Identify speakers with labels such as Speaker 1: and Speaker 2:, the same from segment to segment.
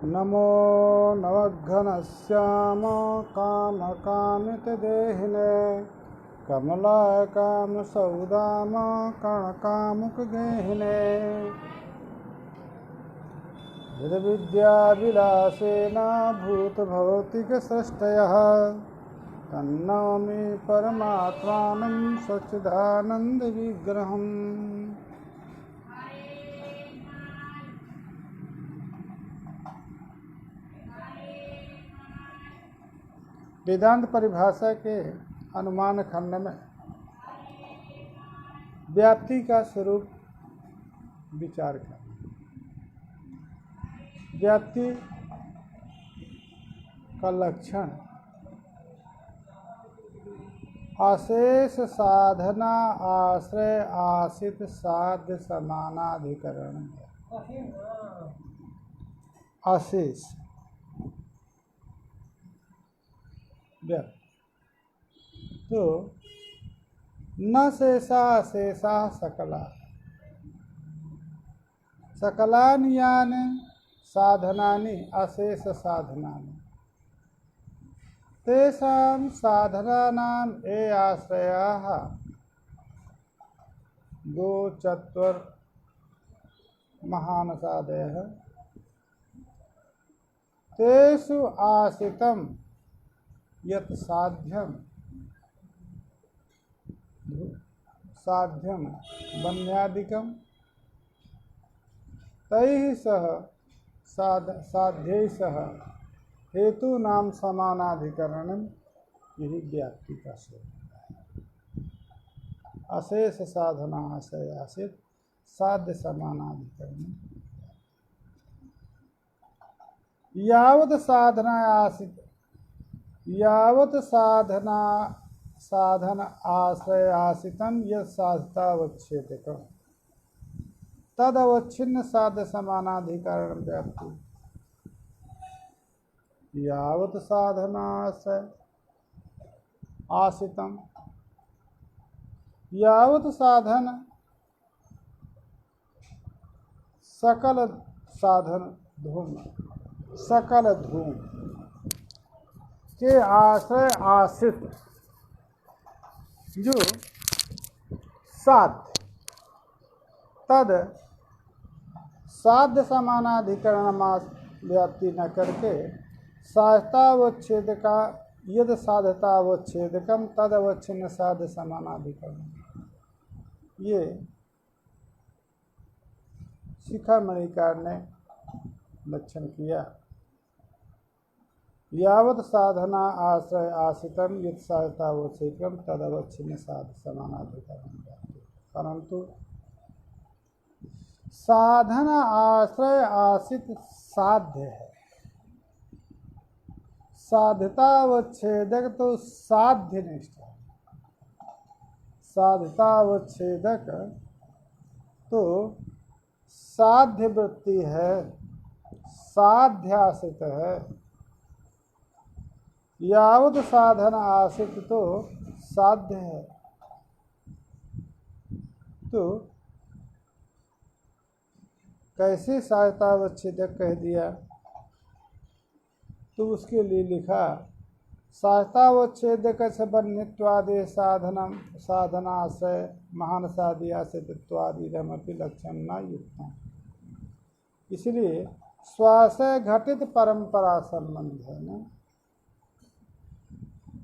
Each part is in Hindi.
Speaker 1: नमो नवघनश्याम कामकामितदेहिने कमलाय कामसौदाम कर्णकामुकगेहिने विद्याविलासेन भूतभौतिकसृष्टयः तन्नौमि परमात्मानं सच्चिदानन्दविग्रहम्। वेदांत परिभाषा के अनुमान खंड में व्याप्ति का स्वरूप विचार कर। व्याप्ति का लक्षण अशेष साधना आश्रय आश्रित साध्य समानाधिकरण है। अशेष तो न शेषा अशेषा सकला सकलानि यानि साधनानि अशेष साधनानि तेषां साधनानां ये आश्रयाः गो चत्वर महानसादयः तेषु आश्रितं यत् साध्यं वन्यादिकं तैः सह साध्यैः सह हेतूनां समानाधिकरणं यही व्याप्ति का स्वरूप है। अशेष साधना आश्रय आश्रित साध्य समानाधिकरण यावत् साधना आश्रित यावत् साधन आश्रय आश्रितं यत् साधतावच्छेदकं तदवच्छिन्न साध्य समानाधिकरण व्याप्ति यावत् साधनाश्रय आश्रितं यावत् साधन सकल धूम के आश्रय आश्रित जो साध्य तद साध्य समानाधिकरण व्याप्ति न करके साधतावच्छेद का यद साधतावच्छेदकम तद अवच्छिन्न साध्य समानाधिकरण ये शिखामणिकार ने लक्षण किया। यावत् साधना आश्रय आश्रितं यत् साधतावच्छेदकम तद अवच्छिन्न साध्य समानाधिकरण परंतु साधना आश्रय आश्रित साध्य है, साध्यतावच्छेदक तो साध्य निष्ठ है। साध्यतावच्छेदक तो साध्य वृत्ति है, साध्याश्रित है। यावत् साधन आश्रित तो साध्य है। तो कैसे साध्यतावच्छेदक कह दिया तो उसके लिए लिखा साध्यतावच्छेदक बन्यत्वादि साधनाश्रय महानसादि आश्रितत्वादिरमपि लक्षण न युक्तम्। इसलिए स्वाश्रय घटित परंपरा संबंध है न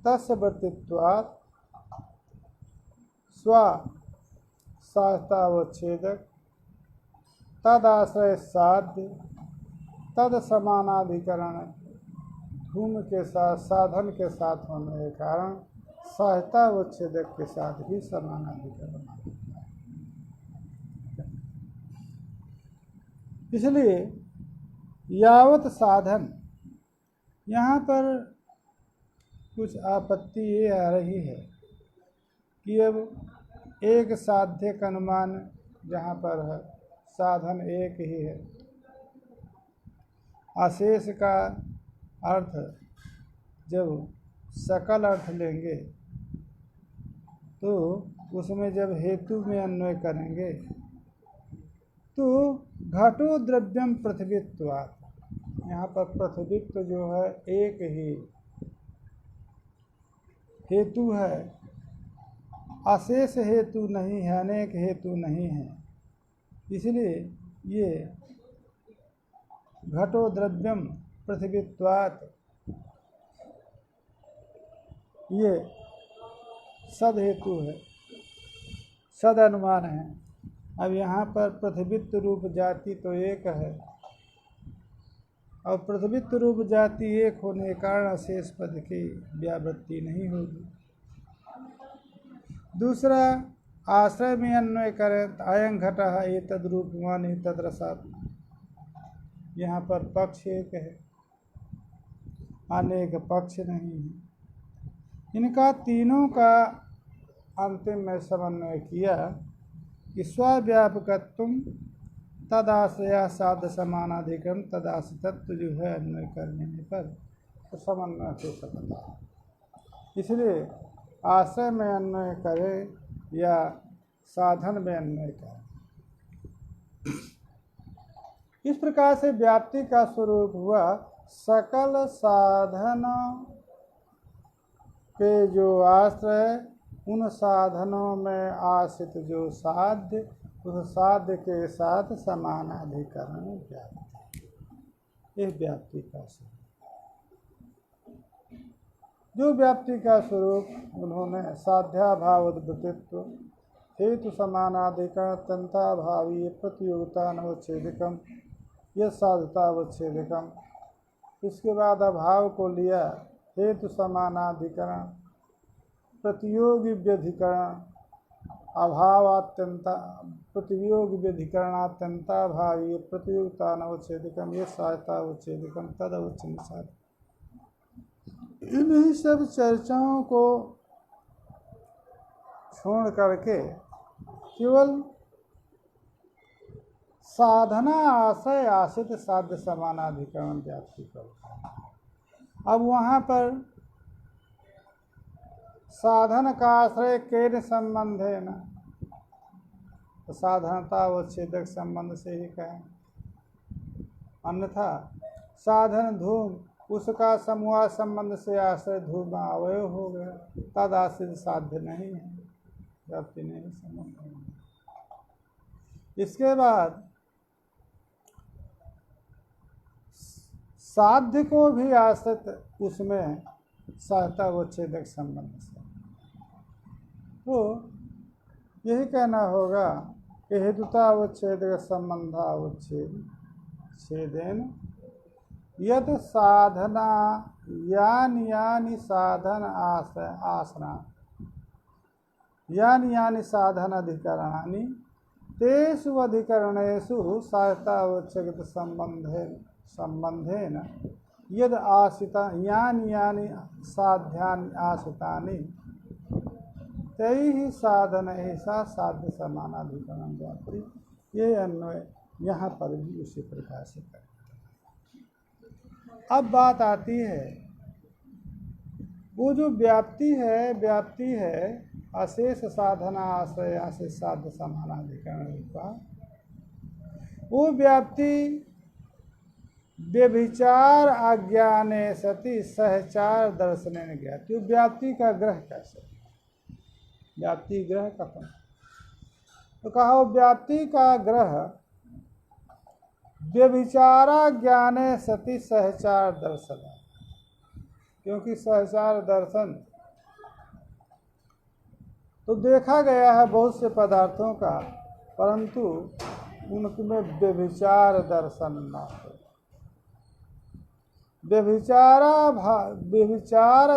Speaker 1: तस्य वृत्तित्वात् स्व साध्यतावच्छेदक तदाश्रय साध्य तद समानाधिकरण धूम के साथ साधन के साथ होने के कारण साध्यतावच्छेदक के साथ ही समानाधिकरण होता है। इसलिए यावत् साधन यहाँ पर कुछ आपत्ति ये आ रही है कि अब एक साध्य का अनुमान जहाँ पर है साधन एक ही है। अशेष का अर्थ जब सकल अर्थ लेंगे तो उसमें जब हेतु में अन्वय करेंगे तो घटो द्रव्यम पृथ्वीत्वात् यहाँ पर पृथ्वीत्व जो है एक ही हेतु है, अशेष हेतु नहीं है, अनेक हेतु नहीं है। इसलिए ये घटो द्रव्यम पृथ्वीत्वात् ये सद हेतु है, सद अनुमान है। अब यहाँ पर पृथ्वीत्व रूप जाति तो एक है, और पृथ्वीत्व रूप जाति एक होने के कारण अशेष पद की व्यावृत्ति नहीं होगी। दूसरा, आश्रय में अन्वय करें अयं घटः एतद् रूपवान एतद् रसात्, यहाँ पर पक्ष एक है, अनेक पक्ष नहीं है। इनका तीनों का अंतिम में समन्वय किया कि स्वव्यापकत्व तदाश्रया साध समानाधिकम तदाश्रितत्व जो है अन्वय करने पर तो समन्वय हो सकता है। इसलिए आश्रय में अन्वय करे या साधन में अन्वय करे। इस प्रकार से व्याप्ति का स्वरूप हुआ सकल साधन के जो आश्रय, उन साधनों में आश्रित जो साध्य, उस साध्य के साथ समानाधिकरण व्याप्ति, इस व्याप्ति का स्वरूप। जो व्याप्ति का स्वरूप उन्होंने साध्याभावोद्वृत्तित्व हेतु समानाधिकरण तंताभावी प्रतियोगिता नवच्छेदिकम यह साधतावच्छेदिकम, इसके बाद अभाव को लिया हेतु समानाधिकरण प्रतियोगी व्यधिकरण अभावात्यंता प्रतियोगी व्यधिकरणात्यंता भावी प्रतियोगिता नवच्छेदिकम ये साधतावच्छेदिकम तदवच्छिन्न। इन्हीं सब चर्चाओं को छोड़ करके केवल साधना आश्रय आश्रित साध्य समानाधिकरण व्याप्ति करता है। अब वहाँ पर साधन का आश्रय केन संबंध है ना, तो साधनता व छेदक संबंध से ही कहें, अन्यथा साधन धूम उसका समूह संबंध से आश्रय धूम अवयव हो गया, तद आश्रित साध्य नहीं है, व्याप्ति नहीं समझ। इसके बाद साध्य को भी आश्रित उसमें सहता व छेदक संबंध से, तो यही कहना होगा कि हेतुतावच्छेदक संबंधावच्छेद छेदेन यद साधना यानि यानि साधन आसना यानि यानि साधन अधिकरणानि तेषु अधिकरणेषु सहतावच्छेद संबंधेन यद आश्रिता यानि यानि साध्यानि आश्रितानि तैहि साधन ऐसा साध्य समानाधिकरण व्याप्ति, ये अन्वय यहाँ पर भी उसी प्रकार से करें। अब बात आती है, वो जो व्याप्ति है अशेष साधना आश्रय आशेष साध्य समानाधिकरण का, वो व्याप्ति व्यभिचार अज्ञाने सति सहचार दर्शने ज्ञाति। वो व्याप्ति का ग्रह कैसे, व्याप्ति ग्रह कथन, तो कहा वो व्याप्ति का ग्रह व्यभिचारा ज्ञाने सति सहचार दर्शन, क्योंकि सहचार दर्शन तो देखा गया है बहुत से पदार्थों का, परंतु उनमें व्यभिचार दर्शन न हो। व्यभिचार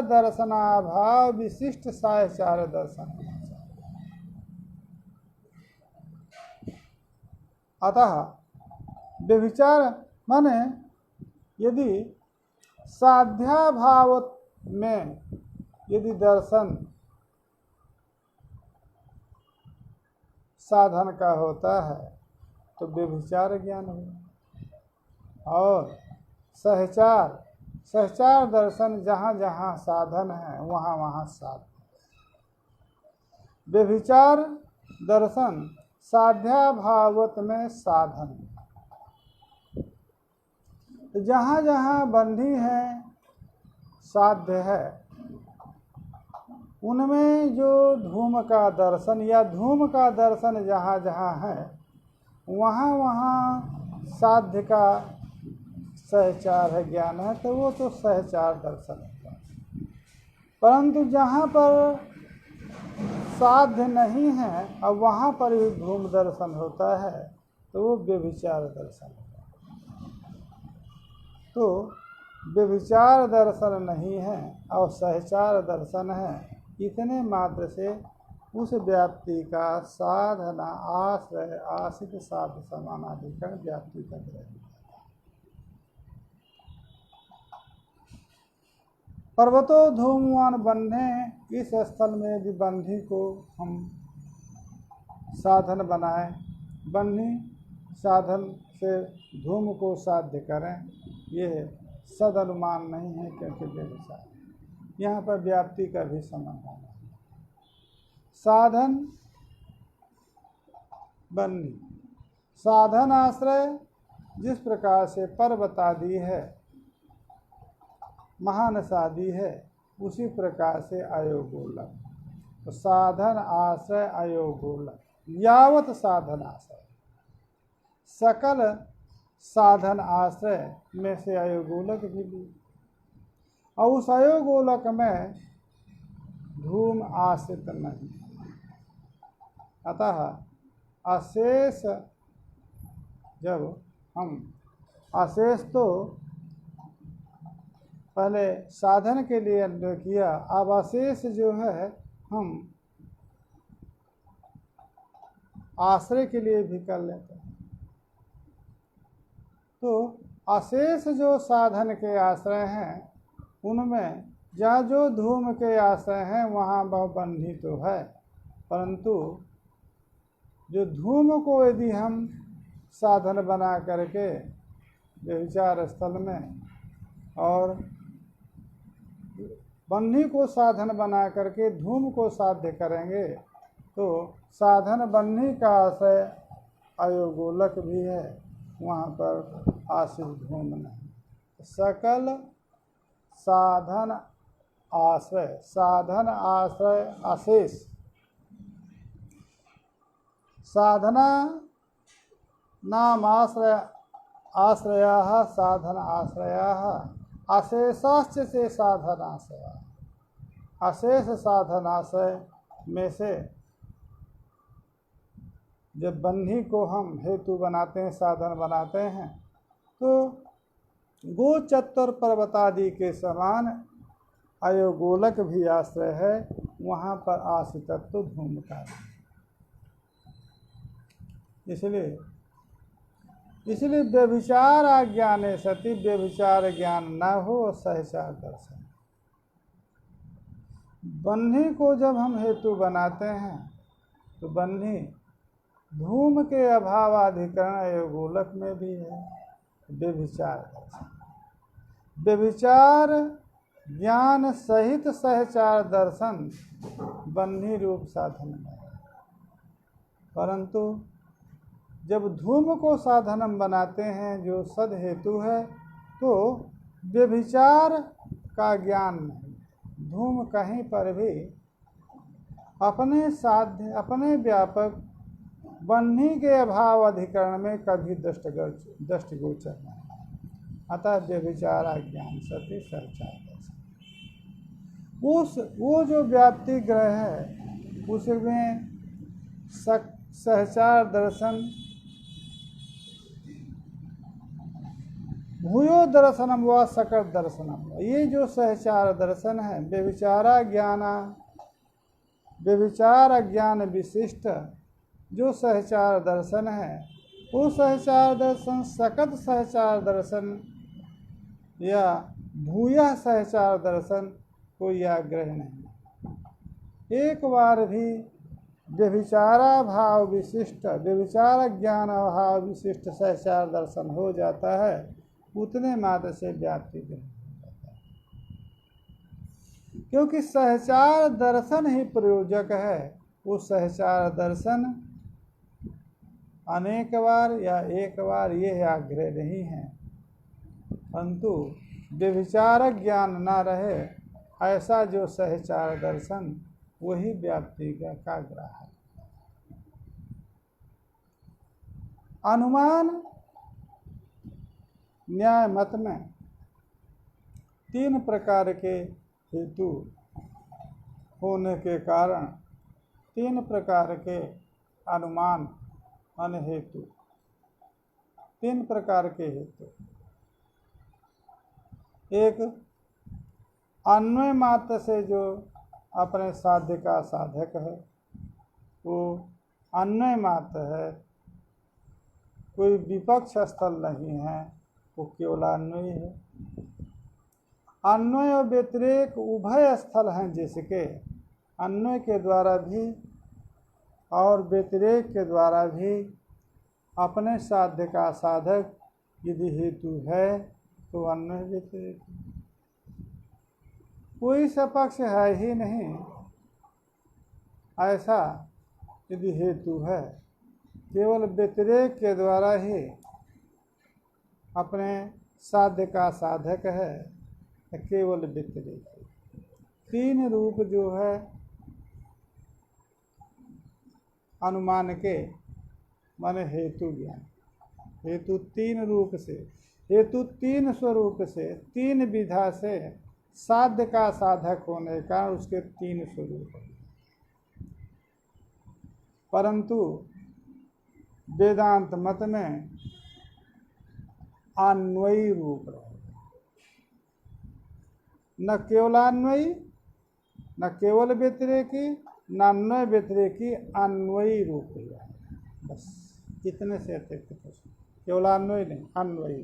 Speaker 1: दर्शनाभाव विशिष्ट सहचार दर्शन होना चाहिए। अतः व्यभिचार माने यदि साध्याभाव में यदि दर्शन साधन का होता है तो व्यभिचार ज्ञान हो, और सहचार दर्शन जहाँ जहाँ साधन है वहाँ वहाँ साधन। व्यभिचार दर्शन साध्याभावत में साधन, तो जहाँ जहाँ बंधी है, साध्य है, उनमें जो धूम का दर्शन या धूम का दर्शन जहाँ जहाँ है, वहाँ वहाँ साध्य का सहचार है, ज्ञान है, तो वो तो सहचार दर्शन है। परंतु जहाँ पर साध्य नहीं है, अब वहाँ पर भी धूम दर्शन होता है, तो वो व्यभिचार दर्शन है। तो व्यभिचार दर्शन नहीं है और सहचार दर्शन है, इतने मात्र से उस व्याप्ति का साधना आश्रय आश्रित साध्य समानाधिकरण व्याप्ति का ग्रहण। पर्वतो धूमवान बंधे, इस स्थल में यदि बंधी को हम साधन बनाएं, बंधी साधन से धूम को साध्य करें, ये सद अनुमान नहीं है, क्योंकि व्यभिचार यहाँ पर व्याप्ति का भी संबंध है। साधन बंधी, साधन आश्रय जिस प्रकार से पर्वत आदि है, महानस आदि है, उसी प्रकार से अयोगोलक। तो साधन आश्रय अयोगोलक, यावत साधन आश्रय, सकल साधन आश्रय में से अयोगोलक भी ली, और उस अयोगोलक में धूम आश्रित नहीं। अतः अशेष, जब हम अशेष तो पहले साधन के लिए अन्वय किया, अब अशेष जो है हम आश्रय के लिए भी कर लेते हैं। तो अशेष जो साधन के आश्रय हैं, उनमें जहाँ जो धूम के आश्रय हैं वहाँ वह बंधी तो है, परंतु जो धूम को यदि हम साधन बना करके व्यभिचार स्थल में और बंधी को साधन बना करके धूम को साध्य करेंगे, तो साधन बंधी का आश्रय अयोगोलक भी है, वहाँ पर आश्रित धूम नहीं। सकल साधन आश्रय, साधन आश्रय अशेष, साधना नाम आश्रय आश्रयाः साधन आश्रयाः अशेषाश्च से साधन आश्रय, अशेष साधन आश्रय में से जब बंधी को हम हेतु बनाते हैं, साधन बनाते हैं, तो गोचत्वर पर्वतादि के समान अयोगोलक भी आश्रय है, वहाँ पर आश्रितत्व धूम का। इसलिए व्यभिचार अज्ञाने सति, व्यभिचार ज्ञान न हो सहचार दर्शन। बंधी को जब हम हेतु बनाते हैं, तो बंधी धूम के अभावाधिकरण अयोगोलक में भी है, व्यभिचार दर्शन। व्यभिचार ज्ञान सहित सहचार दर्शन बंधी रूप साधन में है, परंतु जब धूम को साधन हम बनाते हैं जो सद हेतु है, तो व्यभिचार का ज्ञान नहीं। धूम कहीं पर भी अपने साध्य, अपने व्यापक बंधी के अभाव अधिकरण में कभी दृष्टिगोचर नहीं। अतः व्यभिचार ज्ञान सति सहचार दर्शन, वो जो व्याप्ति ग्रह है, उसमें सहचार दर्शन, भूयो दर्शनम व सकल दर्शनम, ये जो सहचार दर्शन है, व्यभिचार ज्ञान विशिष्ट जो सहचार दर्शन है, वो सहचार दर्शन सकत सहचार दर्शन या भूया सहचार दर्शन कोई आग्रह नहीं। एक बार भी व्यभिचारा भाव विशिष्ट, व्यभिचार ज्ञान भाव विशिष्ट सहचार दर्शन हो जाता है, उतने मात्र से व्याप्ति ग्रहण हो जाता है, क्योंकि सहचार दर्शन ही प्रयोजक है। वो सहचार दर्शन अनेक बार या एक बार ये आग्रह नहीं है परंतु व्यभिचारक ज्ञान ना रहे, ऐसा जो सहचार दर्शन वही व्याप्ति का ग्राहक। अनुमान न्याय मत में 3 प्रकार के हेतु होने के कारण 3 प्रकार के अनुमान अनहेतु, 3 प्रकार के हेतु। एक अन्वय मात्र से जो अपने साध्य का साधक है वो अन्वय मात्र है, कोई विपक्ष स्थल नहीं है, वो केवल अन्वय है। अन्वय और व्यतिरेक उभय स्थल हैं, जिसके अन्वय के द्वारा भी और व्यतिरेक के द्वारा भी अपने साध्य का साधक यदि हेतु है तो अन्वय व्यतिरेक कोई सपक्ष है ही नहीं, ऐसा यदि हेतु है, केवल व्यतिरेक के द्वारा ही अपने साध्य का साधक है, केवल व्यतिरेक। 3 रूप जो है अनुमान के माने हेतु ज्ञान, हेतु 3 रूप से, हेतु 3 स्वरूप से, 3 विधा से साध्य का साधक होने का उसके 3 स्वरूप है। परंतु वेदांत मत में अन्वयी रूप रहे, न केवलान्वयी, न केवल व्यतिरेकी, न अन्वय व्यतिरेकी, अन्वयी रूप है। बस इतने से अतिरिक्त प्रश्न, केवलान्वयी नहीं, अन्वयी।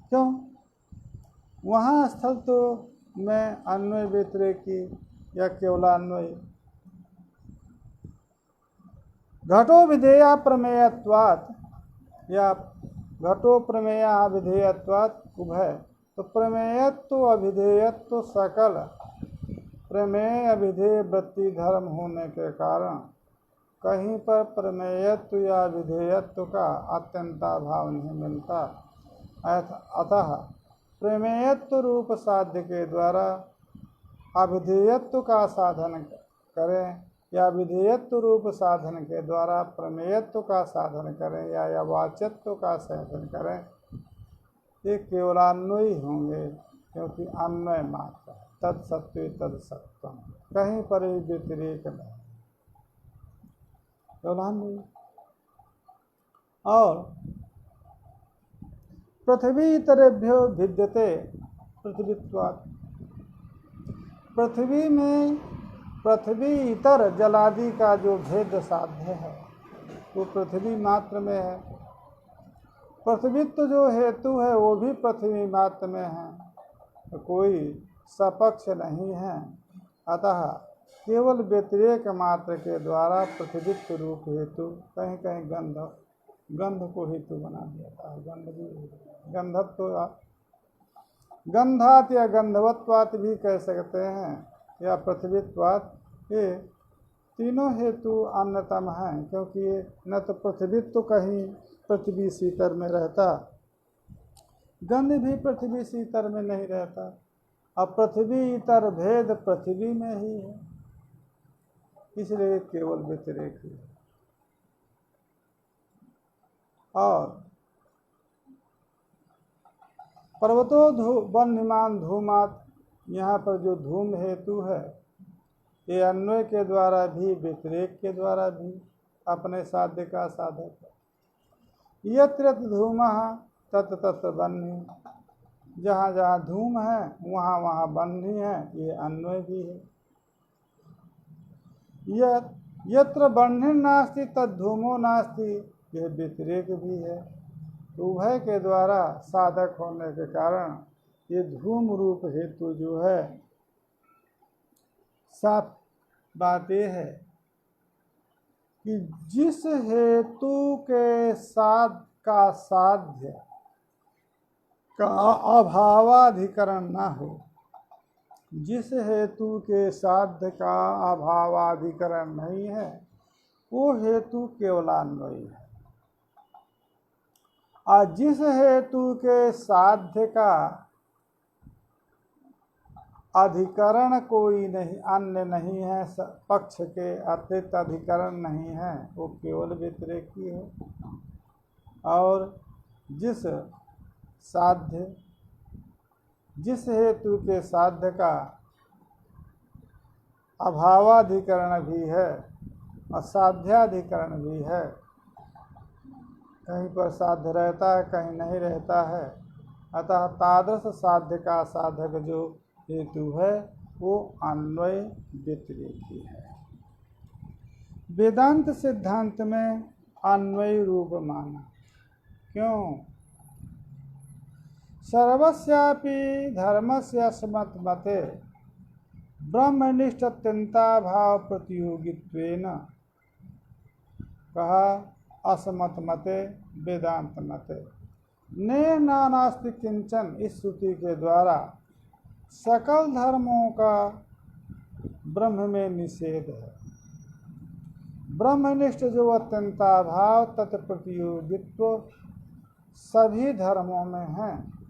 Speaker 1: क्यों? वहाँ स्थल तो मैं अन्वय व्यतिरेकी या केवलान्वयी, घटो विधेया प्रमेयत्वात् या घटो प्रमेया अविधेयत्वात् उभय, तो प्रमेयत्व अविधेयत्व सकल प्रमेय अविधेय वृत्ति धर्म होने के कारण कहीं पर प्रमेयत्व या विधेयत्व का अत्यंताभाव नहीं मिलता। अतः प्रमेयत्व रूप साध्य के द्वारा अविधेयत्व का साधन करें या विधेयत्व रूप साधन के द्वारा प्रमेयत्व का साधन करें या वाच्यत्व का साधन करें, ये केवलान्वयी होंगे, क्योंकि अन्वय मात्र है। तत्सत्व तत्सत्यम, कहीं पर ही व्यतिरेक नहीं, केवलान्वयी। और पृथ्वी इतरेभ्यो भिद्यते पृथ्वीत्वात्, पृथ्वी में पृथ्वी इतर जलादि का जो भेद साध्य है वो पृथ्वी मात्र में है। पृथ्वीत्व जो हेतु है वो भी पृथ्वी मात्र में है, तो कोई सपक्ष नहीं है। अतः केवल व्यतिरेक मात्र के द्वारा पृथ्वीत्व रूप हेतु, कहीं कहीं गंध को हेतु बना दिया था। गंध भी गंधत्व, गंधात या गंधवत्वात भी कह सकते हैं, या पृथ्वीत्वात, ये तीनों हेतु अन्यतम हैं, क्योंकि न तो पृथ्वीत्व कहीं पृथ्वी सीतर में रहता, गंध भी पृथ्वी सीतर में नहीं रहता, अब पृथ्वी इतर भेद पृथ्वी में ही है, इसलिए केवल व्यतिरेक ही है। और पर्वतो वन्यमान धूमात, यहाँ पर जो धूम हेतु है ये अन्वय के द्वारा भी व्यतिरेक के द्वारा भी अपने साध्य का साधक है। यत्र धूमः तत्र तत्र वह्नि, जहाँ जहाँ धूम है वहाँ वहाँ वह्नि है, ये अन्वय भी है। यत्र वह्नि नास्ति तद्धूमो नास्ति, यह व्यतिरेक भी है। उभय के द्वारा साधक होने के कारण ये धूम रूप हेतु जो है, साफ बात यह है कि जिस हेतु के साथ का साध्य का अभावाधिकरण न हो, जिस हेतु के साध्य का अभावाधिकरण नहीं है, वो हेतु केवलान्वयी है। जिस हेतु के साध्य का अधिकरण कोई नहीं, अन्य नहीं है, पक्ष के अतिरिक्त अधिकरण नहीं है, वो केवल व्यतिरेकी है। और जिस हेतु के साध्य का अभावाधिकरण भी है, असाध्याधिकरण भी है, कहीं पर साध्य रहता है, कहीं नहीं रहता है, अतः तादृश साध्य का साधक जो हेतु है वो अन्वय व्यतिरेकी है। वेदांत सिद्धांत में अन्वय रूप माना। क्यों? सर्वस्यापि धर्मस्य अस्मत् मते ब्रह्मनिष्ठ अत्यंता भाव प्रतियोगित्वेन कहा असमत मते वेदांत मते ने नानास्ति किंचन। इस श्रुति के द्वारा सकल धर्मों का ब्रह्म में निषेध है। ब्रह्मनिष्ठ जो अत्यंता भाव तत्प्रतियोगित्व सभी धर्मों में है,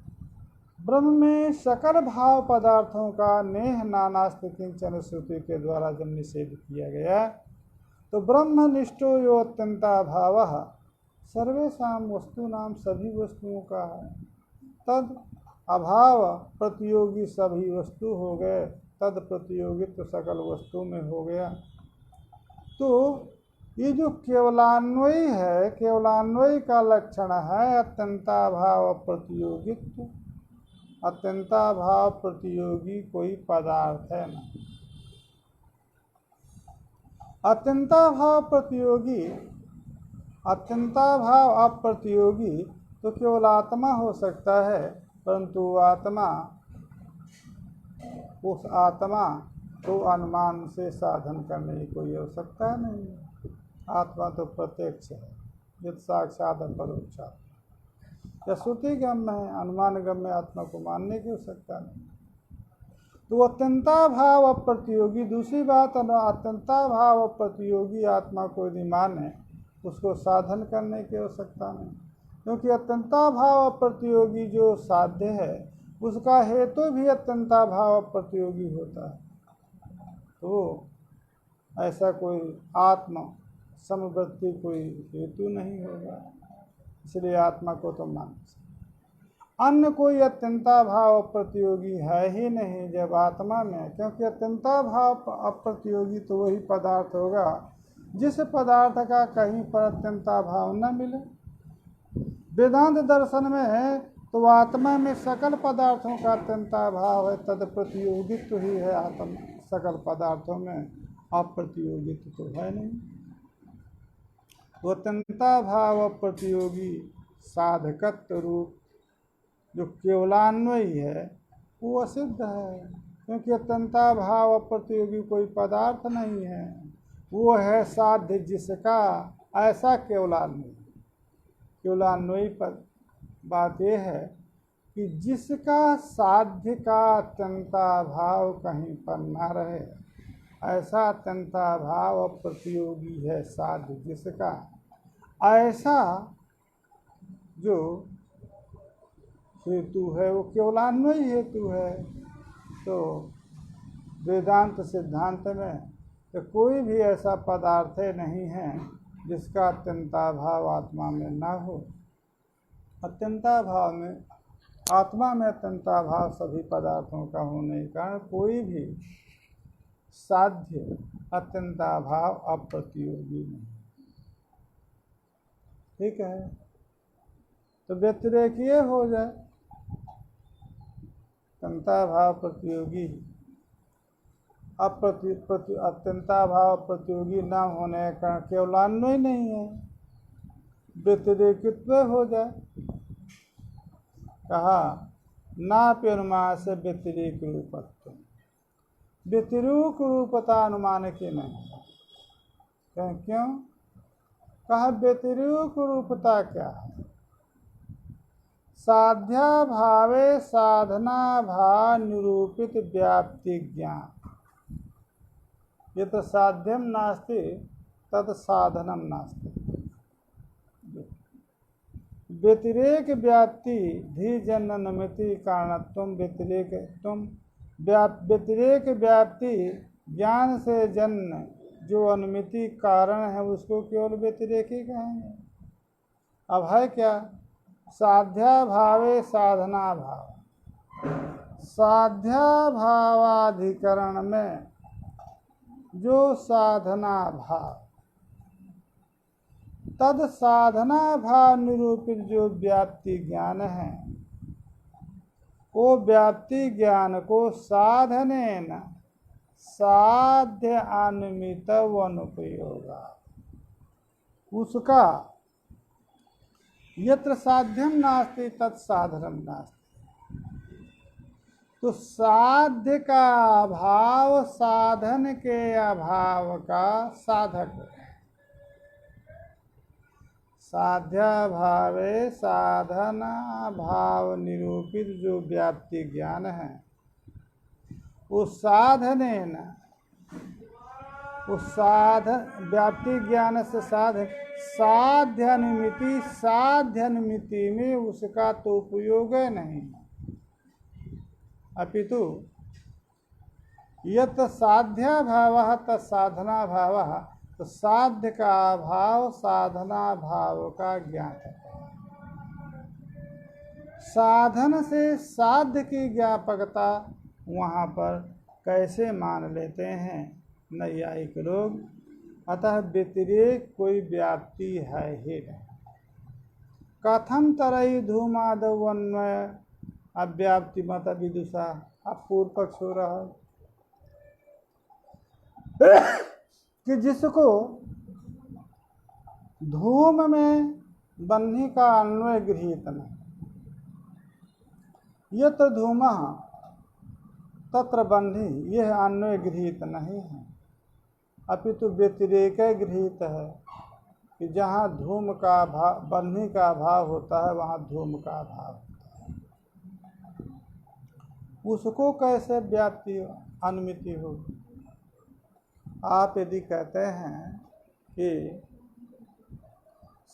Speaker 1: ब्रह्म में सकल भाव पदार्थों का नेह नानास्ति किंचन श्रुति के द्वारा जब निषेध किया गया, तो ब्रह्मनिष्ठो यो अत्यंता भाव सर्वेषां वस्तूनां सभी वस्तुओं का है। तद अभाव प्रतियोगी सभी वस्तु हो गए, तद प्रतियोगित्व सकल वस्तु में हो गया। तो ये जो केवलान्वयी है, केवलान्वयी का लक्षण है अत्यंताभाव प्रतियोगित्व। अत्यंताभाव प्रतियोगी कोई पदार्थ है ना। अत्यंताभाव प्रतियोगी, अत्यंताभाव अप्रतियोगी तो केवल आत्मा हो सकता है, परंतु आत्मा, उस आत्मा को अनुमान से साधन करने की कोई आवश्यकता नहीं है। आत्मा तो प्रत्यक्ष है, यद साक्षात परोक्षात। या श्रुति गम्य है, अनुमान गम्य आत्मा को मानने की आवश्यकता नहीं। तो अत्यंता भाव अप्रतियोगी, दूसरी बात अत्यंता भाव अप्रतियोगी आत्मा को यदि माने उसको साधन करने की आवश्यकता नहीं, क्योंकि अत्यंता भाव अप्रतियोगी जो साध्य है उसका हेतु भी अत्यंता भाव अप्रतियोगी होता है। तो ऐसा कोई आत्मा समवर्ती कोई हेतु नहीं होगा, इसलिए आत्मा को तो मान सकते। अन्य कोई अत्यंता भाव अप्रतियोगी है ही नहीं जब आत्मा में, क्योंकि अत्यंता भाव अप्रतियोगी तो वही पदार्थ होगा जिस पदार्थ का कहीं पर अत्यंता भाव न मिले। वेदांत दर्शन में तो आत्मा में सकल पदार्थों का अत्यंता भाव है, तद प्रतियोगित्व ही है आत्मा। सकल पदार्थों में अप्रतियोगित्व तो है नहीं। तो अत्यंता भाव प्रतियोगी साधकत्व रूप जो केवलान्वयी है वो असिद्ध है, क्योंकि अत्यंता भाव प्रतियोगी कोई पदार्थ नहीं है, वो है साध्य जिसका, ऐसा केवलान्वयी। केवलान्वयी पर बात यह है कि जिसका साध्य का अत्यंता भाव कहीं पर न रहे, ऐसा अत्यंता भाव प्रतियोगी है साध्य जिसका, ऐसा जो हेतु है वो केवलान्वयी हेतु है। तो वेदांत सिद्धांत में तो कोई भी ऐसा पदार्थ नहीं है जिसका अत्यंता भाव आत्मा में न हो। अत्यंता भाव में, आत्मा में अत्यंता भाव सभी पदार्थों का होने के कारण कोई भी साध्य अत्यंता भाव अप्रतियोगी नहीं। ठीक है, तो व्यतिरेकीय हो जाए, अत्यंता भाव प्रतियोगी अत्यंता भाव प्रतियोगी न होने के कारण केवलान्वयी नहीं है, व्यतिरेकित्व हो जाए। कहा नाप्य अनुमान से व्यतिरेक रूपत्व, व्यतिरेक रूपता अनुमान की नहीं। क्यों? कहा व्यतिरेक रूपता क्या है? साध्या भावे साधना भाव निरूपित व्याप्ति ज्ञान। ये तो साध्यम नास्ति तत् साधनम नास्ति। व्यतिरेक व्याप्ति धी जननमिति कारणत्व व्यतिरेक व्याप्ति ज्ञान से जन्म जो अनुमिति कारण है उसको केवल व्यतिरेक ही कहेंगे। अब है क्या? साध्या भावे साधना भाव। साध्या भावाधिकरण में जो साधना भाव, तद साधना भाव निरूपित जो व्याप्ति ज्ञान है, वो व्याप्ति ज्ञान को साधनेन साध्य अनुमित अनुपयोगा, उसका यत्र साध्यम नास्ति तत्साधनम नास्ति। तो साध्य का अभाव साधन के अभाव का साधक है। साध्या भावे साधना भाव निरूपित जो व्याप्ति ज्ञान है, वो साधने न व्याप्ति ज्ञान से साध्यनुमिति में उसका तो उपयोग नहीं, अपितु यत साध्या भाव तत्साधना भाव, तो साध्य का भाव साधना भाव का ज्ञान है। साधन से साध्य की ज्ञापकता वहाँ पर कैसे मान लेते हैं नैयायिक लोग? अतः व्यतिरेक कोई व्याप्ति है ही नहीं। कथम तरई धूमादवन्वय अव्याप्ति मत विदुषा। अब पूर्व पक्ष हो रहा है कि जिसको धूम में बन्ही का अन्वय गृहीत नहीं, ये तो धूम तत्र बन्ही, यह अन्वय गृहीत नहीं है, अपितु व्यतिरेक गृहीत है कि जहाँ धूम का भाव बन्ही का भाव होता है वहाँ धूम का भाव होता है। उसको कैसे व्याप्ति अनुमिति होगी? आप यदि कहते हैं कि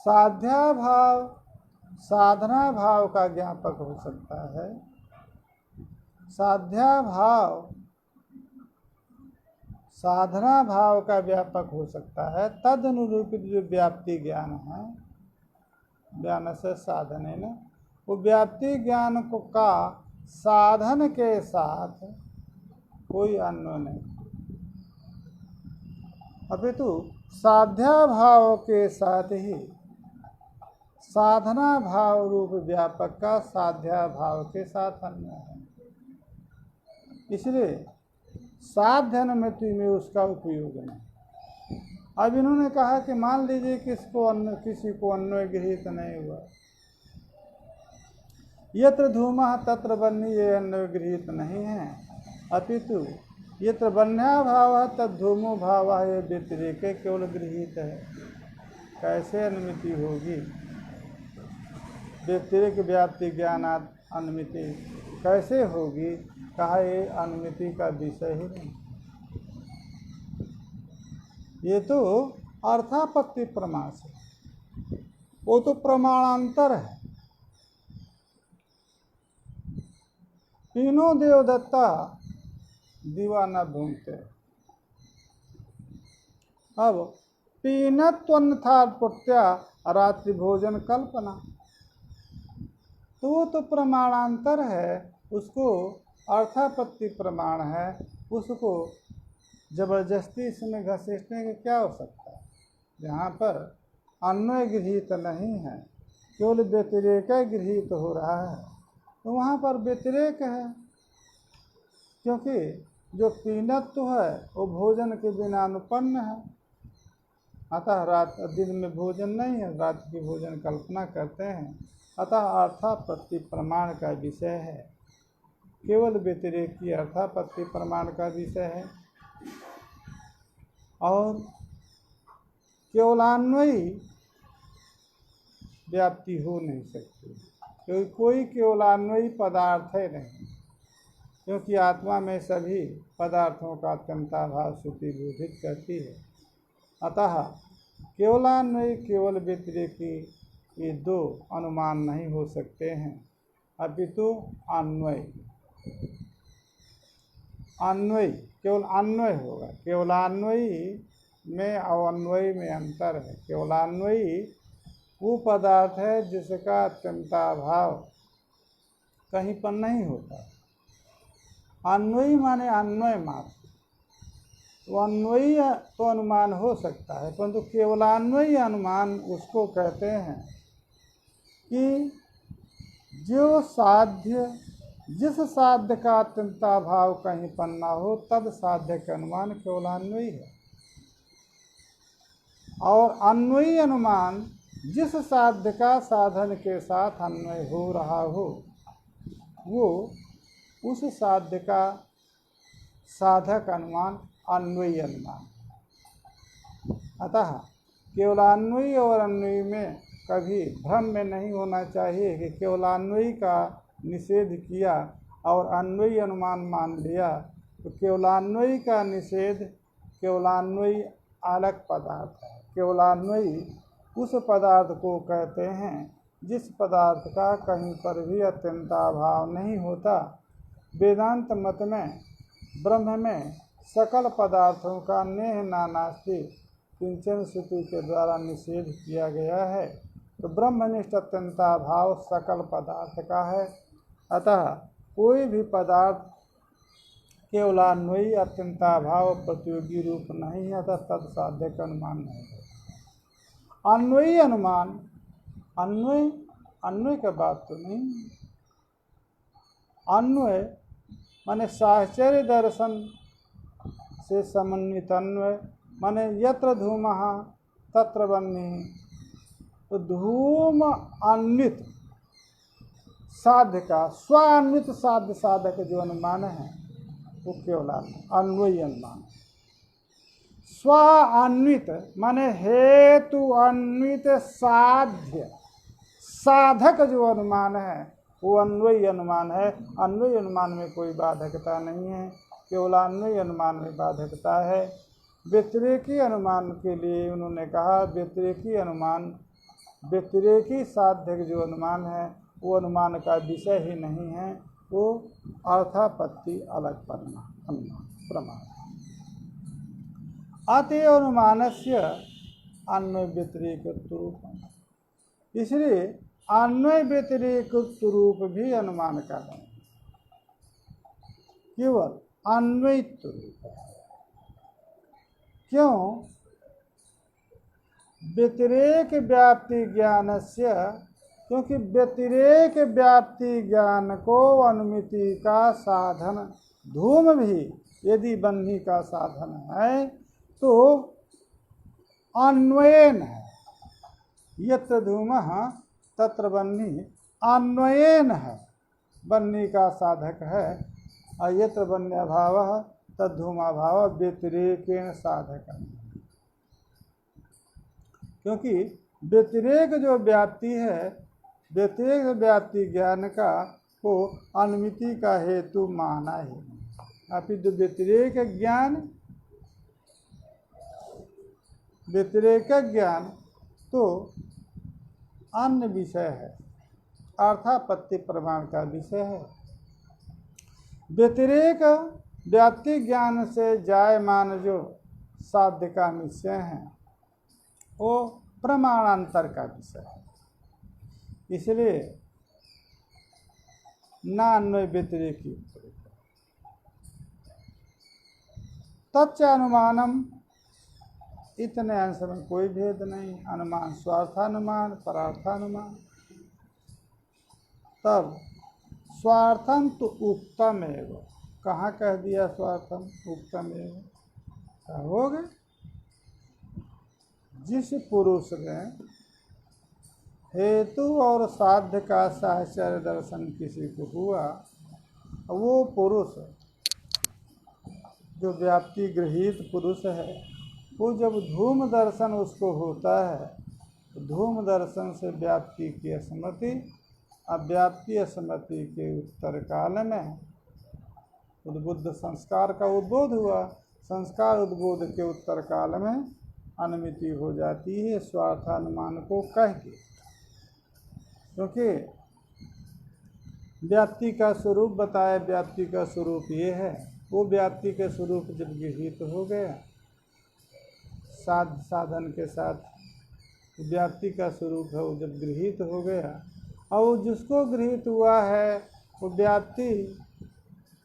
Speaker 1: साध्या भाव साधना भाव का ज्ञापक हो सकता है, साध्या भाव साधना भाव का व्यापक हो सकता है, तद अनुरूपित जो व्याप्ति ज्ञान है, ज्ञान से साधने न, वो व्याप्ति ज्ञान को का साधन के साथ कोई अन्वय नहीं, अपितु साध्या भाव के साथ ही साधना भाव रूप व्यापक का साध्या भाव के साथ अन्वय है। इसलिए साध्यनुमिति में उसका उपयोग नहीं। अब इन्होंने कहा कि मान लीजिए किसी को अन्वय गृहीत नहीं हुआ, यत्र धूमः तत्र बन्ही, ये अन्वय गृहीत नहीं है, अपितु यत्र बन्ह्या भाव तद धूमो भाव, ये व्यतिरेक केवल गृहीत है। कैसे अनुमिति होगी? व्यतिरेक व्याप्ति ज्ञानात् अनुमिति कैसे होगी? कहा ये अनुमिति का विषय ही नहीं, ये तो अर्थापत्ति प्रमाण से, वो तो प्रमाणांतर है। तीनों देवदत्ता दीवाना भूमते। अब पीनत्वन्यथात्प्रत्या रात्रि भोजन कल्पना, तो वो तो प्रमाणांतर है, उसको अर्थापत्ति प्रमाण है, उसको जबरदस्ती इसमें घसीटने का क्या हो सकता है? जहाँ पर अन्वय गृहीत नहीं है, केवल व्यतिरेक गृहीत हो रहा है, तो वहाँ पर व्यतिरेक है, क्योंकि जो पीनत्व है वो भोजन के बिना अनुपन्न है। अतः दिन में भोजन नहीं है, रात की भोजन कल्पना करते हैं, अतः अर्थापत्ति प्रमाण का विषय है, केवल व्यतिरेक की अर्थापत्ति प्रमाण का विषय है। और केवलान्वयी व्याप्ति हो नहीं सकती, क्योंकि कोई केवलान्वयी पदार्थ है नहीं, क्योंकि आत्मा में सभी पदार्थों का अत्यंताभाव श्रुति बोधित करती है। अतः केवलान्वयी केवल व्यतिरेकी ये दो अनुमान नहीं हो सकते हैं, अपितु अन्वय अन्वयी केवल अन्वय होगा। केवलान्वयी में और अन्वयी में अंतर है। केवलान्वयी वो पदार्थ है जिसका अत्यंताभाव कहीं पर नहीं होता। अन्वयी माने अन्वय मात्र, तो अन्वयी तो अनुमान हो सकता है, परंतु केवलान्वयी अनुमान उसको कहते हैं कि जो साध्य जिस साध्य का अत्यंताभाव कहीं पर न हो तद साध्य का अनुमान केवलान्वयी है। और अन्वयी अनुमान जिस साध्य का साधन के साथ अन्वय हो रहा हो वो उस साध्य का साधक अनुमान अन्वयी अनुमान। अतः केवलान्वयी और अन्वयी में कभी भ्रम में नहीं होना चाहिए कि केवलान्वयी का निषेध किया और अन्वयी अनुमान मान लिया तो केवलान्वयी का निषेध। केवलान्वयी अलग पदार्थ है। केवलान्वयी उस पदार्थ को कहते हैं जिस पदार्थ का कहीं पर भी अत्यंताभाव नहीं होता। वेदांत मत में ब्रह्म में सकल पदार्थों का नेह नानास्ति किंचन श्रुति के द्वारा निषेध किया गया है, तो ब्रह्मनिष्ठ अत्यंताभाव सकल पदार्थ का है। अतः कोई भी पदार्थ केवलान्वयी अत्यंताभाव प्रतियोगी रूप नहीं है, अतः तत्साध्य का अनुमान नहीं है। अन्वयी अनुमान अन्वय का बात तो नहीं। अन्वय माने साहचर्य दर्शन से समन्वित अन्वय माने यत्र धूमः तत्र बह्निः, तो धूम अन्वित साध्य का स्वान्वित साध्य साधक जो अनुमान है वो केवल अन्वयी अनुमान। स्वान्वित माने हेतु अन्वित साध्य साधक जो अनुमान है वो अन्वयी अनुमान है। अन्वयी अनुमान में कोई बाधकता नहीं है, केवल अन्वयी अनुमान में बाधकता है। व्यतिरेकी अनुमान के लिए उन्होंने कहा व्यतिरेकी अनुमान व्यतिरेकी साध्य जो अनुमान है वो अनुमान का विषय ही नहीं है, वो अर्थापत्ति अलग प्रमाण। अतएव अनुमानस्य अन्वय व्यतिरेक रूप, इसलिए अन्वय व्यतिरेक रूप भी अनुमान का नहीं, केवल अन्वयित रूप है। क्यों? व्यतिरेक व्याप्ति ज्ञान से, क्योंकि व्यतिरेक व्याप्ति ज्ञान को अनुमिति का साधन धूम भी यदि बन्ही का साधन है तो अन्वयन है। यत्र धूमः तत्र बन्ही अन्वयन है, बन्ही का साधक है। और यत्र बन्याभावः तद्धूमाभावः व्यतिरेकेण साधक, क्योंकि व्यतिरेक जो व्याप्ति है व्यतिरेक व्याप्ति ज्ञान का को अनुमिति का हेतु माना ही नहीं। अपितु व्यतिरेक ज्ञान व्यतिरेक ज्ञान तो अन्य विषय है, अर्थापत्ति प्रमाण का विषय है। व्यतिरेक व्याप्ति ज्ञान से जायमान जो साध्य का निश्चय है वो प्रमाणांतर का विषय है। इसलिए न अन्वय व्यतिरेकी तच्च अनुमानम, इतने अंश में कोई भेद नहीं। अनुमान स्वार्थानुमान परार्थानुमान। तब स्वार्थम तो उक्तम एवं, कहाँ कह दिया स्वार्थम उक्तम एवं, हो गए। जिस पुरुष ने हेतु और साध्य का साहचर्य दर्शन किसी को हुआ, वो पुरुष जो व्याप्ति गृहीत पुरुष है वो जब धूम दर्शन उसको होता है तो धूम दर्शन से व्याप्ति की असमति, अव्याप्ति असमति के उत्तर काल में उद्बुद्ध संस्कार का उद्बोध हुआ। संस्कार उद्बोध के उत्तर काल में अनुमिति हो जाती है स्वार्थानुमान को कह के। क्योंकि व्याप्ति का स्वरूप बताया, व्याप्ति का स्वरूप ये है। वो व्याप्ति के स्वरूप जब गृहीत हो गया साधन के साथ, व्याप्ति का स्वरूप है वो जब गृहीत हो गया, और जिसको गृहीत हुआ है वो व्याप्ति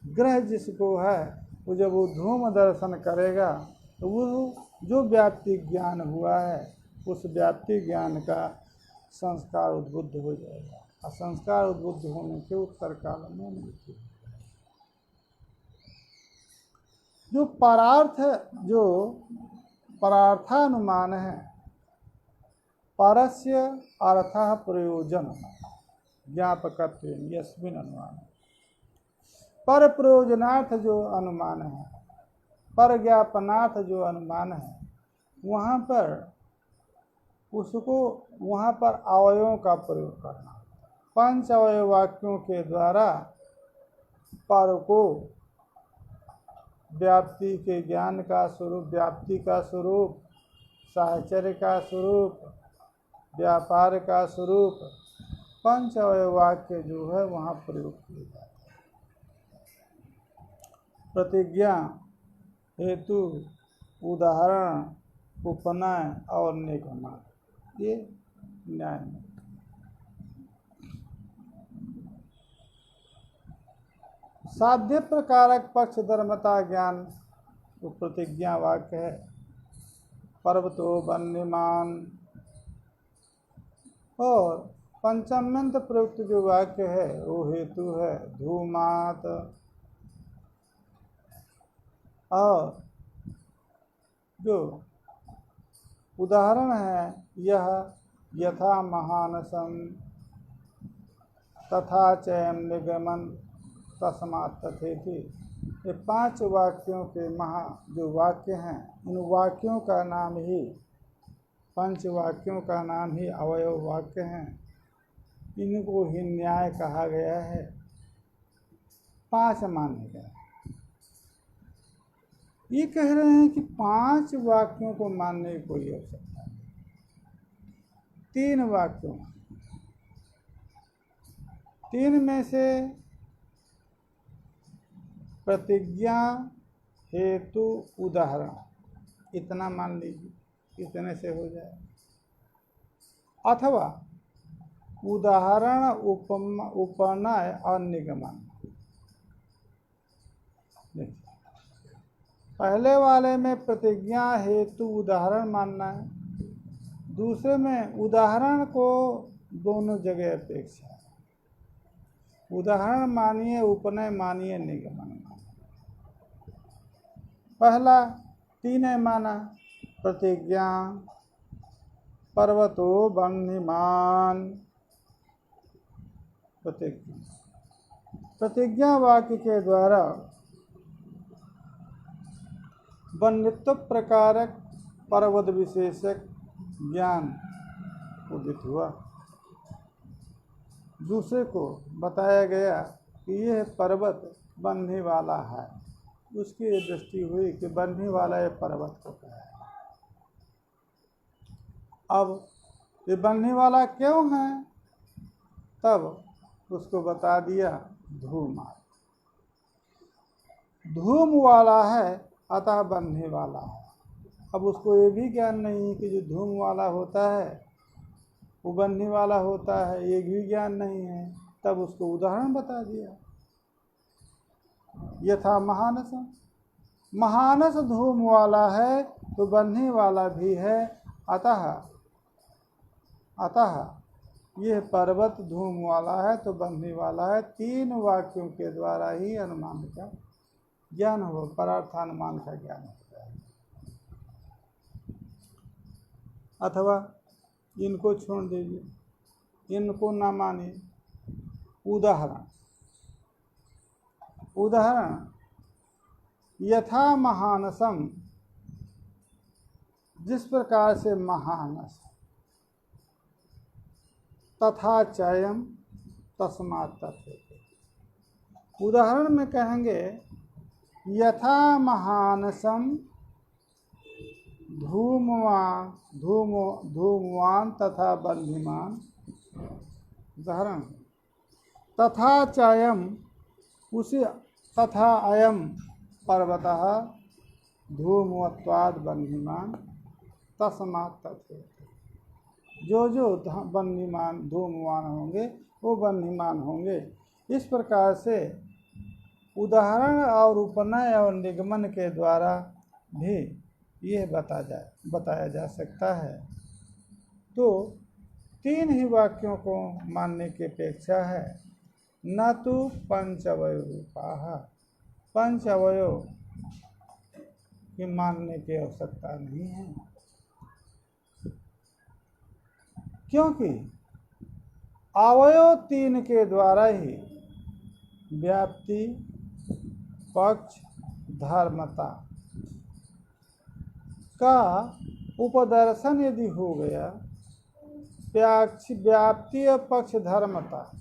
Speaker 1: ग्रह जिसको है, वो जब वो धूम दर्शन करेगा तो वो जो व्याप्ति ज्ञान हुआ है उस व्याप्ति ज्ञान का संस्कार उद्बुद्ध हो जाएगा, और संस्कार उद्बुद्ध होने के उत्तर काल में मृत्यु। जो परार्थानुमान है, परस्य अर्थः प्रयोजन ज्ञापकत्व यस्मिन् अनुमान। पर प्रयोजनार्थ जो अनुमान है, पर ज्ञापनार्थ जो अनुमान है, वहाँ पर अवयवों का प्रयोग करना। पंच अवयव वाक्यों के द्वारा पर को व्याप्ति के ज्ञान का स्वरूप, व्याप्ति का स्वरूप, साहचर्य का स्वरूप, व्यापार का स्वरूप, पंच अवयव वाक्य जो है वहाँ प्रयोग किए जाते हैं। प्रतिज्ञा, हेतु, उदाहरण, उपनय और निगमन, ये न्याय में। साध्य प्रकारक पक्ष धर्मता ज्ञान तो प्रतिज्ञा वाक्य है। पर्वतो वन्यमान, और पंचम्यंत प्रयुक्त जो वाक्य है वो हेतु है धूमात, और जो उदाहरण है यह यथा महानसम तथा चयम निगमन तस्मात् तथेति। ये पांच वाक्यों के जो वाक्य हैं, इन वाक्यों का नाम ही, पंच वाक्यों का नाम ही अवयव वाक्य हैं। इनको ही न्याय कहा गया है, पांच माने गए। ये कह रहे हैं कि पांच वाक्यों को मानने की कोई आवश्यकता नहीं, तीन वाक्यों, तीन में से प्रतिज्ञा, हेतु, उदाहरण, इतना मान लीजिए, इतने से हो जाए। अथवा उदाहरण, उपनय और निगमन। पहले वाले में प्रतिज्ञा, हेतु, उदाहरण मानना है, दूसरे में उदाहरण को दोनों जगह अपेक्षा है। उदाहरण मानिए, उपनय मानिए, निगमन मानिए। पहला तीन माना, प्रतिज्ञा, पर्वतो वन्यमान, प्रतिज्ञा वाक्य के द्वारा वन्यत्व प्रकारक पर्वत विशेषक ज्ञान उदित हुआ। दूसरे को बताया गया कि यह पर्वत बनने वाला है, उसकी ये दृष्टि हुई कि बनने वाला ये पर्वत को है। अब ये बनने वाला क्यों है, तब उसको बता दिया धूम, धूम वाला है अतः बनने वाला है। अब उसको ये भी ज्ञान नहीं कि जो धूम वाला होता है वो बनने वाला होता है, ये भी ज्ञान नहीं है। तब उसको उदाहरण बता दिया, यथा महानस, महानस धूम वाला है तो बनने वाला भी है, अतः यह पर्वत धूम वाला है तो बनने वाला है। तीन वाक्यों के द्वारा ही अनुमान का ज्ञान हो, परार्थानुमान का ज्ञान होता है। अथवा इनको छोड़ दीजिए, इनको ना मानिए। उदाहरण, उदाहरण यथा महानसम, जिस प्रकार से महानस, तथा चयम तस्मात् तथेति। उदाहरण में कहेंगे यथा महानसम धूमवान तथा बन्धिमान, उदाहरण तथा चायम उसी तथा अयम पर्वतः धूमवत्वाद बन्हीमान तस्मात् तथे। जो जो बन्हीमान धूमवान होंगे वो बन्हीमान होंगे। इस प्रकार से उदाहरण और उपनय और निगमन के द्वारा भी यह बताया जा सकता है। तो तीन ही वाक्यों को मानने की अपेक्षा है, न तो पंचवय रूपाः, पंच अवयव की मानने की आवश्यकता नहीं है, क्योंकि अवयव तीन के द्वारा ही व्याप्ति, पक्ष, धर्मता का उपदर्शन यदि हो गया, व्याप्ति और पक्ष धर्मता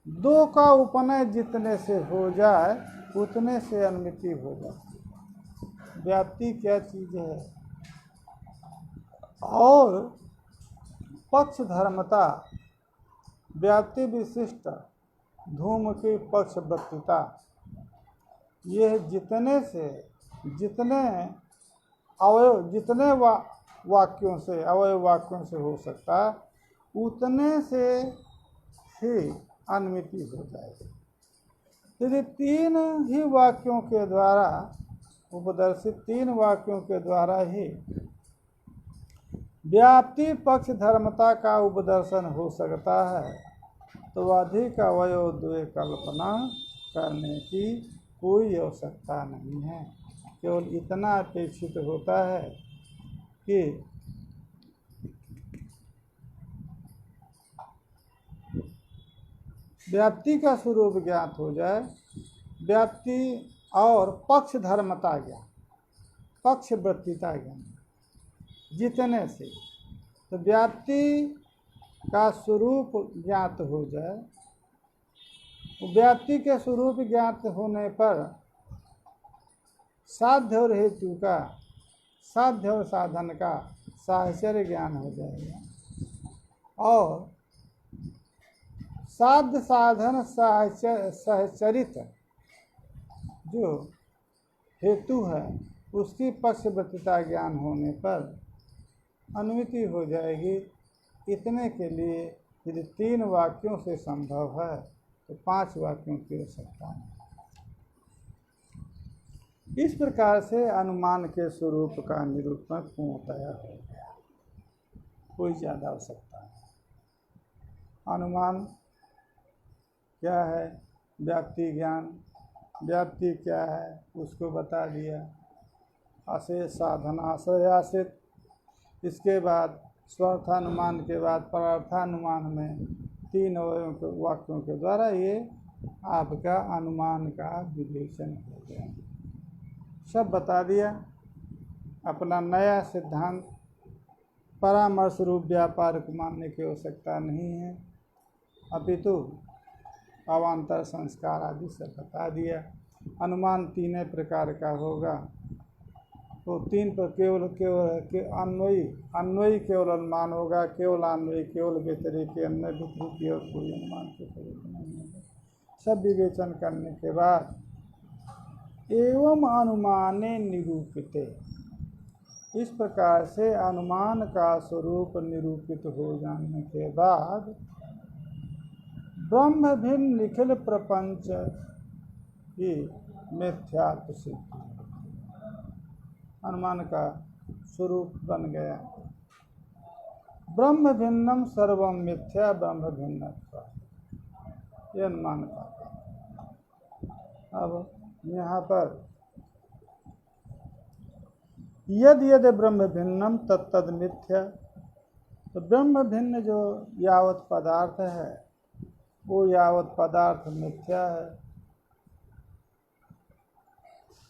Speaker 1: दो का उपनय जितने से हो जाए उतने से अनुमिति होगा। व्याप्ति क्या चीज़ है और पक्ष धर्मता, व्याप्ति विशिष्ट धूम की पक्षवृत्तिता, यह जितने अवयव जितने वाक्यों से अवयव वाक्यों से हो सकता उतने से ही अनुमिति हो जाएगी। यदि तीन ही वाक्यों के द्वारा उपदर्शित तीन वाक्यों के द्वारा ही व्याप्ति पक्ष धर्मता का उपदर्शन हो सकता है तो अधिक अवयव द्वय कल्पना करने की कोई आवश्यकता नहीं है। केवल इतना अपेक्षित होता है कि व्याप्ति का स्वरूप ज्ञात हो जाए, व्याप्ति और पक्ष धर्मता ज्ञान, पक्ष वृत्तिता ज्ञान जितने से, तो व्याप्ति का स्वरूप ज्ञात हो जाए। व्याप्ति के स्वरूप ज्ञात होने पर साध्य और हेतु का, साध्य और साधन का साहचर्य ज्ञान हो जाएगा और साध्य साधन सहचरित जो हेतु है उसकी पक्षवृत्तिता ज्ञान होने पर अनुमिति हो जाएगी। इतने के लिए यदि तीन वाक्यों से संभव है तो पांच वाक्यों की आवश्यकता है। इस प्रकार से अनुमान के स्वरूप का निरूपण पूर्णतया हो गया, कोई ज़्यादा आवश्यकता नहीं। अनुमान क्या है, व्याप्ति ज्ञान, व्याप्ति क्या है उसको बता दिया, आशय साधन आश्रय आश्रित, इसके बाद स्वार्थानुमान के बाद परार्थानुमान में तीन वाक्यों के द्वारा ये आपका अनुमान का विवेचन हो गया, सब बता दिया। अपना नया सिद्धांत परामर्श रूप व्यापार को मानने की आवश्यकता नहीं है, अपितु अवान्तर संस्कार आदि सब बता दिया। अनुमान तीन प्रकार का होगा, तो तीन पर केवल अन्वयी केवल अनुमान होगा, केवल अन्वयी केवल व्यतिरेक अन्य विपरीत और कोई अनुमान के स्वरूप नहीं होगा। सब विवेचन करने के बाद एवं अनुमाने निरूपिते, इस प्रकार से अनुमान का स्वरूप निरूपित हो जाने के बाद ब्रह्म भिन्न निखिल प्रपंच की मिथ्यात्व सिद्धि, अनुमान का स्वरूप बन गया। ब्रह्म भिन्नम सर्वम मिथ्या ब्रह्म भिन्नत्व, यह अनुमान का। अब यहाँ पर यद यद ब्रह्म भिन्नम तत्तद मिथ्या, तो ब्रह्म भिन्न जो यावत पदार्थ है वो यावत पदार्थ मिथ्या है।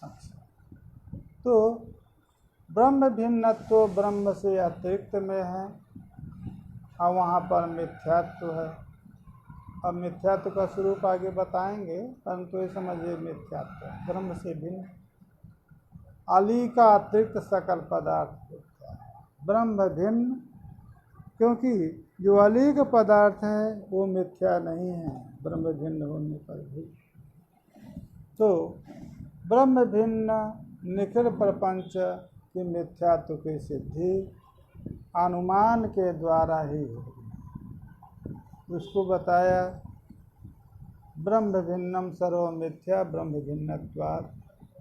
Speaker 1: अच्छा, तो ब्रह्म भिन्नत्व ब्रह्म से अतिरिक्त में है और वहाँ पर मिथ्यात्व है। अब मिथ्यात्व का स्वरूप आगे बताएंगे, परंतु ये समझिए मिथ्यात्व ब्रह्म से भिन्न, अली का अतिरिक्त सकल पदार्थ मिथ्या है। ब्रह्म भिन्न क्योंकि जो अलीक पदार्थ है वो मिथ्या नहीं है ब्रह्म भिन्न होने पर भी। तो ब्रह्म भिन्न निखिल प्रपंच की मिथ्यात्व की सिद्धि अनुमान के द्वारा ही होगी। उसको बताया ब्रह्म भिन्नम सर्व मिथ्या ब्रह्म भिन्नत्वात्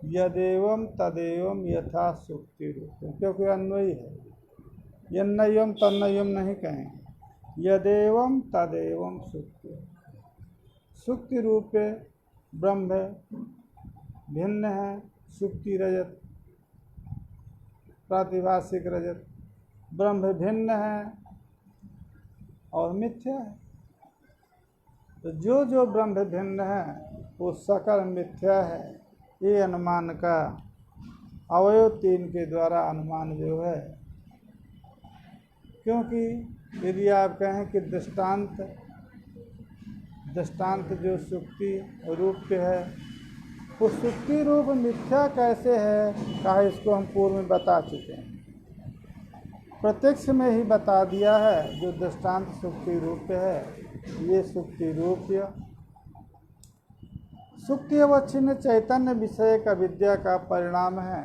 Speaker 1: यदेवं तदेवं यथा सुक्ति रूप, क्योंकि अन्वयी है, यन्नयम तन्नयम नहीं कहेंगे, यदेवं तदेवं सुक्ति। सुक्ति रूपे ब्रह्म भिन्न है, सुक्ति रजत प्रातिभाषिक रजत, ब्रह्म भिन्न है और मिथ्या है। तो जो जो ब्रह्म भिन्न है वो सकल मिथ्या है। ये अनुमान का अवयव 3 के द्वारा अनुमान जो है, क्योंकि यदि आप कहें कि दृष्टांत जो सुक्ति रूप है, वो सुक्ति रूप मिथ्या कैसे है, कहा इसको हम पूर्व में बता चुके हैं। प्रत्यक्ष में ही बता दिया है जो दृष्टांत सुक्ति रूप है, ये सुक्ति रूप सुक्ति अवच्छिन्न चैतन्य विषय का विद्या का परिणाम है,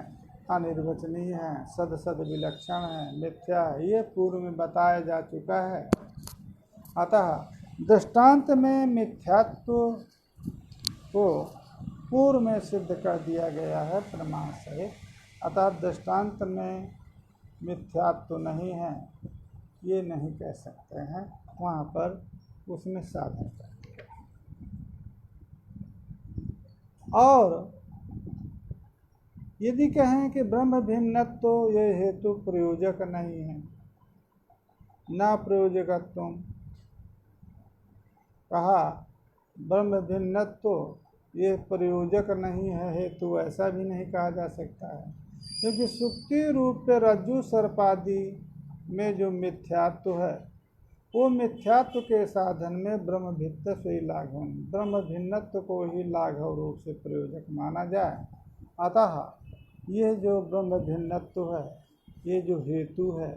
Speaker 1: अनिर्वचनीय है, सद सद विलक्षण है, मिथ्या है, ये पूर्व में बताया जा चुका है। अतः दृष्टांत में मिथ्यात्व को पूर्व में सिद्ध कर दिया गया है प्रमाण से। अतः दृष्टांत में मिथ्यात्व नहीं है ये नहीं कह सकते हैं, वहाँ पर उसमें साधन कर। और यदि कहें कि ब्रह्म भिन्नत्व तो ये हेतु प्रयोजक नहीं है, ना प्रयोजकत्व, कहा ब्रह्म भिन्नत्व तो ये प्रयोजक नहीं है हेतु, ऐसा भी नहीं कहा जा सकता है, क्योंकि सुक्ति रूप रज्जु सर्पादि में जो मिथ्यात्व है वो मिथ्यात्व के साधन में ब्रह्म भिन्न से ही लाघव, ब्रह्म भिन्नत्व को ही लाघव रूप से प्रयोजक माना जाए। अतः ये जो ब्रह्म भिन्नत्व है, ये जो हेतु है,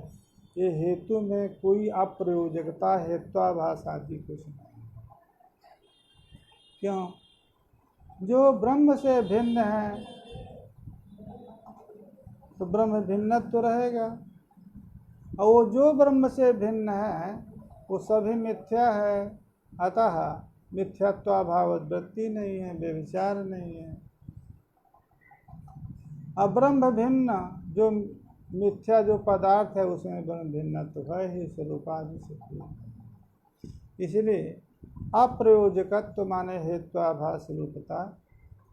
Speaker 1: ये हेतु में कोई अप्रयोजकता हेत्वाभास आदि कुछ नहीं। क्यों? जो ब्रह्म से भिन्न है तो ब्रह्म भिन्नत्व रहेगा, और वो जो ब्रह्म से भिन्न है वो सभी मिथ्या है। अतः मिथ्यात्वाभाव वृत्ति नहीं है, व्यभिचार नहीं है। अब ब्रह्म भिन्न जो मिथ्या जो पदार्थ है उसमें ब्रह्म भिन्नत्व है ही, स्वरूपादि सिद्धि। इसलिए अप्रयोजकत्व माने हेत्वाभास रूपता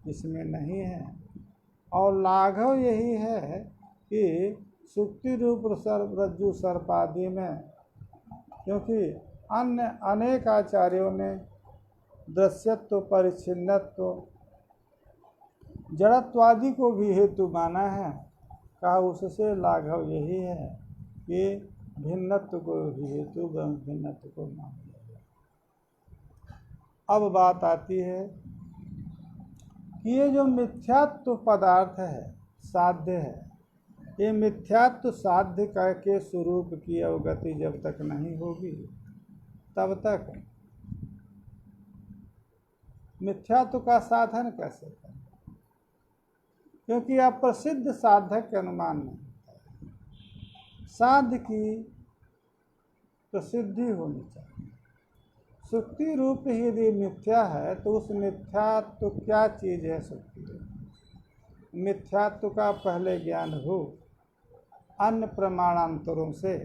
Speaker 1: इसमें नहीं है। और लाघव यही है कि सुक्ति रूप रज्जु सर्पादि में, क्योंकि अन्य अनेक आचार्यों ने दृश्यत्व परिच्छिन्नत्व जड़त्वादि को भी हेतु माना है, कहा उससे लाघव यही है कि भिन्नत्व को भी हेतु ब्रह्म भिन्नत्व को मान लिया। अब बात आती है कि ये जो मिथ्यात्व पदार्थ है, साध्य है, ये मिथ्यात्व साध्य के स्वरूप की अवगति जब तक नहीं होगी तब तक मिथ्यात्व का साधन कैसे करें, क्योंकि आप प्रसिद्ध साधक के अनुमान नहीं होता है। साध्य की प्रसिद्धि होनी चाहिए। सुक्ति रूप ही यदि मिथ्या है तो उस मिथ्यात्व क्या चीज़ है? सुक्ति मिथ्यात्व का पहले ज्ञान हो अन्य प्रमाणांतरों से,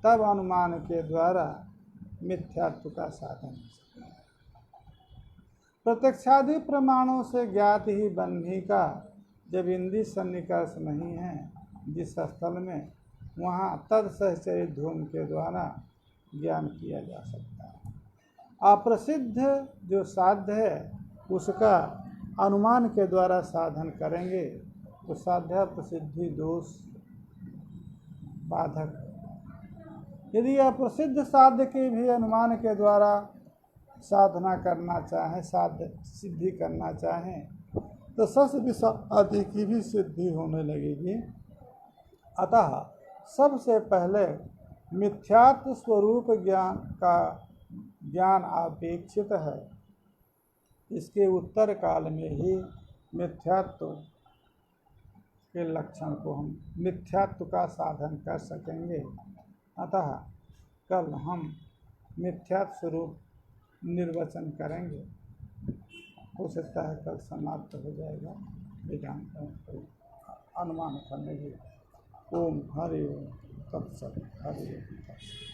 Speaker 1: तब अनुमान के द्वारा मिथ्यात्व का साधन। प्रत्यक्षादि प्रमाणों से ज्ञात ही बन्ही का जब इंद्रिय सन्निकर्ष नहीं है जिस स्थल में, वहाँ तत्सहचरी धूम के द्वारा ज्ञान किया जा सकता है। अप्रसिद्ध जो साध्य है उसका अनुमान के द्वारा साधन करेंगे तो साध्य प्रसिद्धि दोष बाधक। यदि अप्रसिद्ध साध्य की भी अनुमान के द्वारा साधना करना चाहें, साध्य सिद्धि करना चाहें, तो सस विषय आदि की भी सिद्धि होने लगेगी। अतः सबसे पहले मिथ्यात्व स्वरूप ज्ञान का ज्ञान अपेक्षित है। इसके उत्तर काल में ही मिथ्यात्व के लक्षण को हम मिथ्यात्व का साधन कर सकेंगे। अतः कल हम मिथ्यात्व स्वरूप निर्वचन करेंगे। हो सकता है कल समाप्त हो जाएगा वेदांत अनुमान करने की। ओम हरि ओम तत्सत हरि ओम तत्सत।